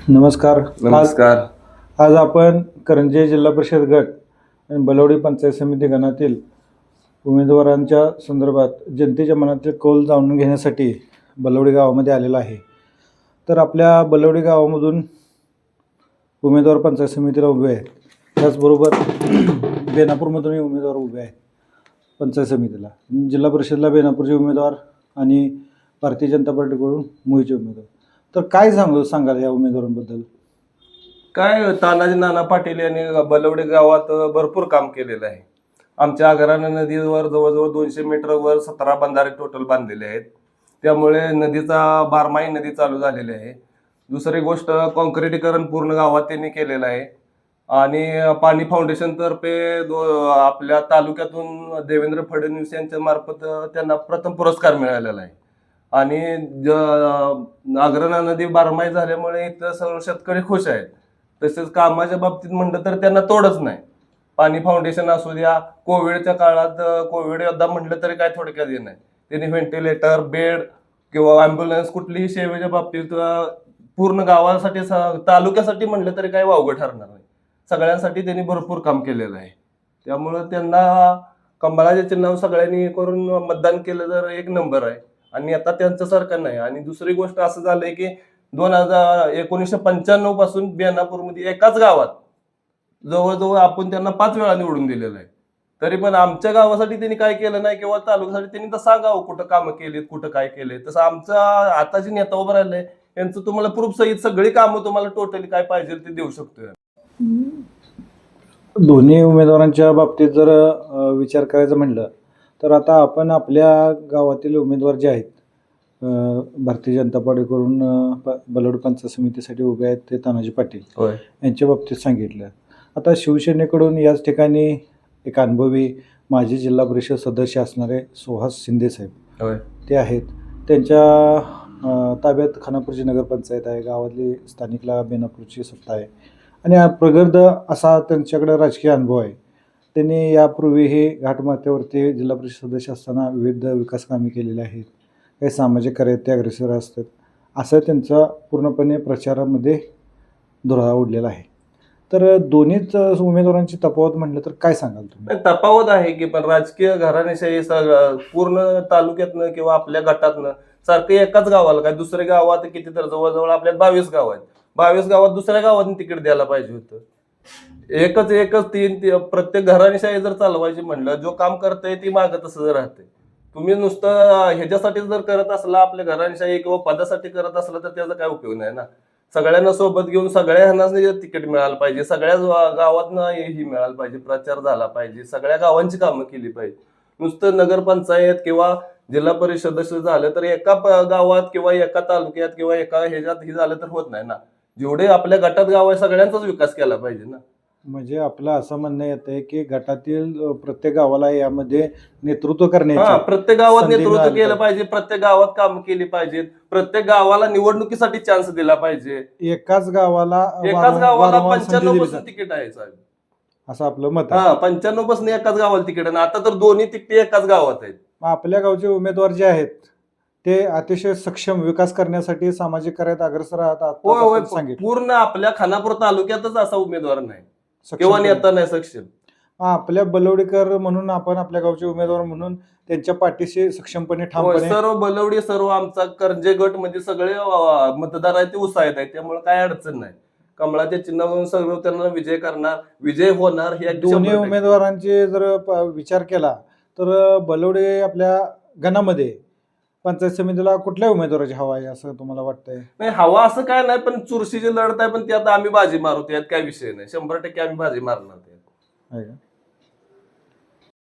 नमस्कार. नमस्कार. आज आपण करंजे जिल्हा परिषद गट आणि बलवडी पंचायत समिती गणातील उमेदवारांच्या संदर्भात जनतेच्या मनातील कौल जाणून घेण्यासाठी बलवडी गावामध्ये आलेला आहे. तर आपल्या बलवडी गावामधून उमेदवार पंचायत समितीला उभे आहेत. त्याचबरोबर बेनापूरमधूनही उमेदवार उभे आहेत पंचायत समितीला. जिल्हा परिषदला बेनापूरचे उमेदवार आणि भारतीय जनता पार्टीकडून मुळीचे उमेदवार. तर काय सांगाल या उमेदवारांबद्दल? काय तानाजी नाना पाटील यांनी बलवडी गावात भरपूर काम केलेलं आहे. आमच्या आग्राना नदीवर जवळजवळ 200 मीटरवर 17 बंधारे टोटल बांधलेले आहेत. त्यामुळे नदीचा बारमाही नदी चालू झालेली आहे. दुसरी गोष्ट, कॉन्क्रिटीकरण पूर्ण गावात त्यांनी केलेलं आहे. आणि पाणी फाउंडेशन तर्फे आपल्या तालुक्यातून देवेंद्र फडणवीस यांच्या मार्फत त्यांना प्रथम पुरस्कार मिळालेला आहे. आणि अग्रणा नदी बारमाही झाल्यामुळे इथं सर्व शेतकरी खुश आहेत. तसेच कामाच्या बाबतीत म्हणलं तर त्यांना तोडच नाही. पाणी फाउंडेशन असू द्या, कोविडच्या काळात कोविड योद्धा म्हटलं तरी काय थोडक्यात हे नाही. त्यांनी व्हेंटिलेटर, बेड किंवा ॲम्ब्युलन्स कुठलीही सेवेच्या बाबतीत पूर्ण गावासाठी तालुक्यासाठी म्हटलं तरी काय वावगं ठरणार नाही. सगळ्यांसाठी त्यांनी भरपूर काम केलेलं आहे. त्यामुळं त्यांना कमळाच्या चिन्हावर सगळ्यांनी करून मतदान केलं तर एक नंबर आहे. आणि आता त्यांचं सरकार नाही. आणि दुसरी गोष्ट असं झालंय की 1995 पासून बेनापूरमध्ये एकाच गावात जवळजवळ आपण त्यांना 5 वेळा निवडून दिलेलं आहे. तरी पण आमच्या गावासाठी त्यांनी काय केलं नाही किंवा तालुक्यासाठी त्यांनी तर सांगावं कुठं कामं केलीत, कुठं काय केले. तसं आमचा आता जे नेता उभं राहिलंय यांचं तुम्हाला प्रूफ सहित सगळी कामं तुम्हाला टोटली काय पाहिजे ते देऊ शकतोय. दोन्ही उमेदवारांच्या बाबतीत जर विचार करायचं म्हणलं तर आता आपण आपल्या गावातील उमेदवार जे आहेत भारतीय जनता पार्टीकडून बलवडी पंचायत समितीसाठी उभे आहेत ते तानाजी पाटील यांच्या बाबतीत सांगितलं. आता शिवसेनेकडून याच ठिकाणी एक अनुभवी माजी जिल्हा परिषद सदस्य असणारे सुहास शिंदे साहेब ते आहेत. त्यांच्या ताब्यात खानापूरची नगरपंचायत आहे. गावातली स्थानिकला बेनापूरची सत्ता आहे आणि प्रगर्द असा त्यांच्याकडे राजकीय अनुभव आहे. त्यांनी यापूर्वीही घाटमाथ्यावरती जिल्हा परिषद सदस्य असताना विविध विकास कामे केलेली आहेत. काही सामाजिक कार्यात ते अग्रेसर असतात. असं त्यांचा पूर्णपणे प्रचारामध्ये धुरा उडलेला आहे. तर दोन्हीच उमेदवारांची तफावत म्हटलं तर काय सांगाल तुम्ही? तफावत आहे की, पण राजकीय घराणेशाही पूर्ण तालुक्यातनं किंवा आपल्या गटातनं सारखं एकाच गावाला काय दुसऱ्या गावात किती तर जवळजवळ आपल्या 22 गाव आहेत. 22 गावात दुसऱ्या गावातून तिकीट द्यायला पाहिजे होतं. एकच तीन प्रत्येक घराणेशाही जर चालवायची म्हणलं, जो काम करतंय ती मागं तसं जर राहते. तुम्ही नुसतं ह्याच्यासाठी जर करत असला, आपल्या घराणेशाही किंवा पदासाठी करत असला तर त्याचा काय उपयोग नाही ना. सगळ्यांना सोबत घेऊन सगळ्यांनाच तिकीट मिळालं पाहिजे. सगळ्या गावातनं ही मिळालं पाहिजे, प्रचार झाला पाहिजे, सगळ्या गावांची कामं केली पाहिजे. नुसतं नगरपंचायत किंवा जिल्हा परिषद झालं तर एका गावात किंवा एका तालुक्यात किंवा एका ह्याच्यात हे झालं तर होत नाही ना. जेवढे आपल्या गटात गाव आहे सगळ्यांचाच विकास केला पाहिजे ना. म्हणजे आपलं असं म्हणणं येत आहे की गटातील प्रत्येक गावाला यामध्ये नेतृत्व करण्याची प्रत्येक गावात नेतृत्व केलं पाहिजे, प्रत्येक गावात काम केली पाहिजेत, प्रत्येक गावाला निवडणुकीसाठी चान्स दिला पाहिजे. एकाच गावाला 95 पासून तिकीट आहे साहेब, असं आपलं मत आहे. 95 पासून एकाच गावाला तिकीट आहे. आता तर दोन्ही तिकीट एकाच गावात आहेत. आपल्या गावचे उमेदवार जे आहेत ते अतिशय सक्षम विकास करण्यासाठी सामाजिक कार्यात अग्रेसर आहेत. पूर्ण आपल्या खानापूर तालुक्यातच असा उमेदवार नाही किंवा नेता नाही सक्षम. आपल्या बलवडीकर म्हणून आपण आपल्या गावचे उमेदवार म्हणून त्यांच्या पाठीशी सक्षमपणे ठामपणे सर्व बलवडी सर्व आमचा करंजे गट म्हणजे सगळे मतदार आहेत ते उत्साहित आहेत. त्यामुळे काय अडचण नाही. कमळाच्या चिन्हावरून सर्व त्यांना विजय करणार, विजय होणार. हे दोन्ही उमेदवारांचे जर विचार केला तर बलवडी आपल्या गणामध्ये पंचायत समितीला कुठल्या उमेदवाराची हवा आहे असं तुम्हाला वाटतंय? नाही, हवा असं काय नाही, पण चुरशीची लढत आहे. पण त्यात आम्ही बाजी मारू, त्यात काय विषय नाही. 100% आम्ही बाजी मारणार.